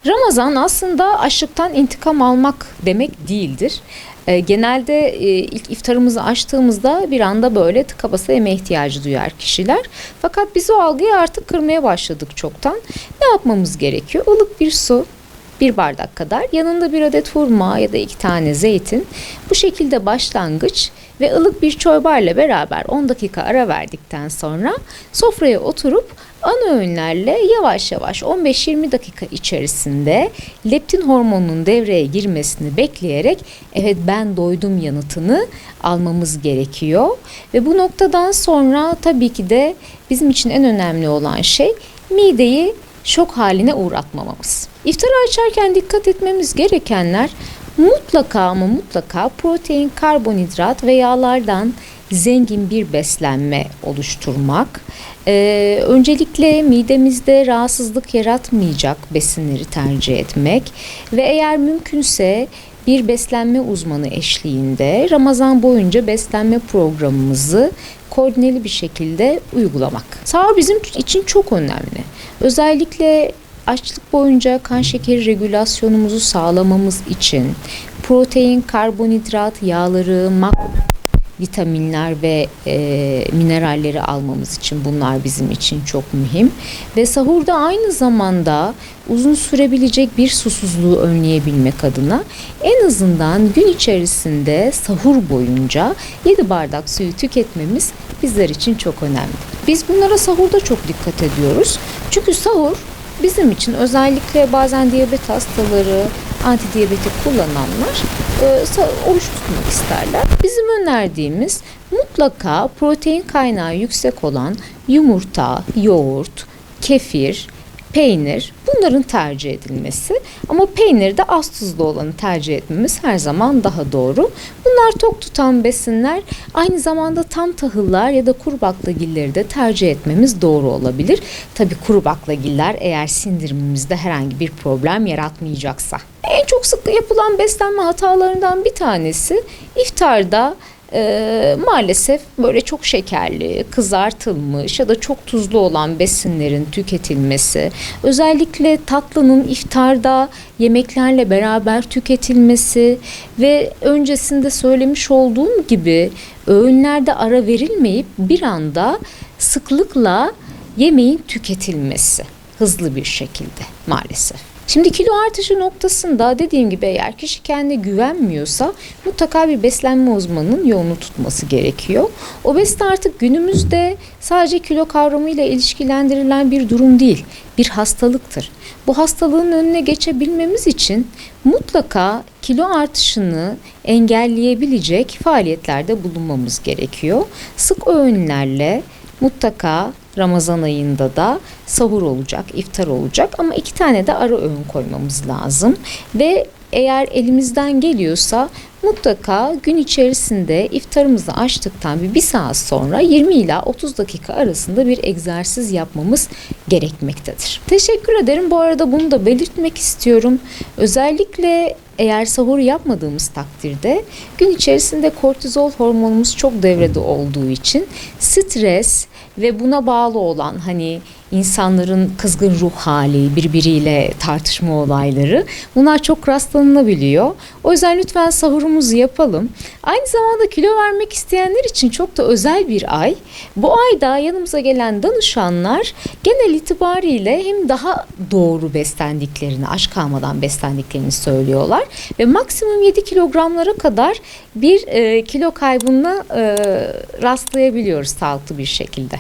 Ramazan aslında açlıktan intikam almak demek değildir. Genelde ilk iftarımızı açtığımızda bir anda böyle tıka basa yeme ihtiyacı duyar kişiler. Fakat biz o algıyı artık kırmaya başladık çoktan. Ne yapmamız gerekiyor? Ilık bir su, bir bardak kadar, yanında bir adet hurma ya da 2 tane zeytin. Bu şekilde başlangıç ve ılık bir çorbayla beraber 10 dakika ara verdikten sonra sofraya oturup ana öğünlerle yavaş yavaş 15-20 dakika içerisinde leptin hormonunun devreye girmesini bekleyerek evet ben doydum yanıtını almamız gerekiyor. Ve bu noktadan sonra tabii ki de bizim için en önemli olan şey mideyi şok haline uğratmamamız. İftarı açarken dikkat etmemiz gerekenler mutlaka ama mutlaka protein, karbonhidrat ve yağlardan zengin bir beslenme oluşturmak. Öncelikle midemizde rahatsızlık yaratmayacak besinleri tercih etmek ve eğer mümkünse bir beslenme uzmanı eşliğinde Ramazan boyunca beslenme programımızı koordineli bir şekilde uygulamak. Sahur bizim için çok önemli. Özellikle açlık boyunca kan şekeri regülasyonumuzu sağlamamız için protein, karbonhidrat, yağları, vitaminler ve mineralleri almamız için bunlar bizim için çok mühim. Ve sahurda aynı zamanda uzun sürebilecek bir susuzluğu önleyebilmek adına en azından gün içerisinde sahur boyunca 7 bardak suyu tüketmemiz bizler için çok önemli. Biz bunlara sahurda çok dikkat ediyoruz. Çünkü sahur bizim için özellikle bazen diyabet hastaları, antidiyabetik kullananlar oruç tutmak isterler. Bizim önerdiğimiz mutlaka protein kaynağı yüksek olan yumurta, yoğurt, kefir, peynir bunların tercih edilmesi ama peynirde az tuzlu olanı tercih etmemiz her zaman daha doğru. Bunlar tok tutan besinler, aynı zamanda tam tahıllar ya da kuru baklagilleri de tercih etmemiz doğru olabilir. Tabii kuru baklagiller eğer sindirimimizde herhangi bir problem yaratmayacaksa. En çok sık yapılan beslenme hatalarından bir tanesi iftarda maalesef böyle çok şekerli, kızartılmış ya da çok tuzlu olan besinlerin tüketilmesi, özellikle tatlının iftarda yemeklerle beraber tüketilmesi ve öncesinde söylemiş olduğum gibi öğünlerde ara verilmeyip bir anda sıklıkla yemeğin tüketilmesi hızlı bir şekilde maalesef. Şimdi kilo artışı noktasında dediğim gibi eğer kişi kendine güvenmiyorsa mutlaka bir beslenme uzmanının yolunu tutması gerekiyor. Obezite artık günümüzde sadece kilo kavramıyla ilişkilendirilen bir durum değil, bir hastalıktır. Bu hastalığın önüne geçebilmemiz için mutlaka kilo artışını engelleyebilecek faaliyetlerde bulunmamız gerekiyor. Sık öğünlerle mutlaka Ramazan ayında da sahur olacak, iftar olacak ama 2 tane de ara öğün koymamız lazım. Ve eğer elimizden geliyorsa mutlaka gün içerisinde iftarımızı açtıktan bir saat sonra 20 ila 30 dakika arasında bir egzersiz yapmamız gerekmektedir. Teşekkür ederim. Bu arada bunu da belirtmek istiyorum. Özellikle eğer sahur yapmadığımız takdirde gün içerisinde kortizol hormonumuz çok devrede olduğu için stres ve buna bağlı olan insanların kızgın ruh hali, birbiriyle tartışma olayları bunlar çok rastlanılabiliyor. O yüzden lütfen sahurumuzu yapalım. Aynı zamanda kilo vermek isteyenler için çok da özel bir ay. Bu ayda yanımıza gelen danışanlar genel itibariyle hem daha doğru beslendiklerini, aç kalmadan beslendiklerini söylüyorlar ve maksimum 7 kilogramlara kadar bir kilo kaybına rastlayabiliyoruz sağlıklı bir şekilde.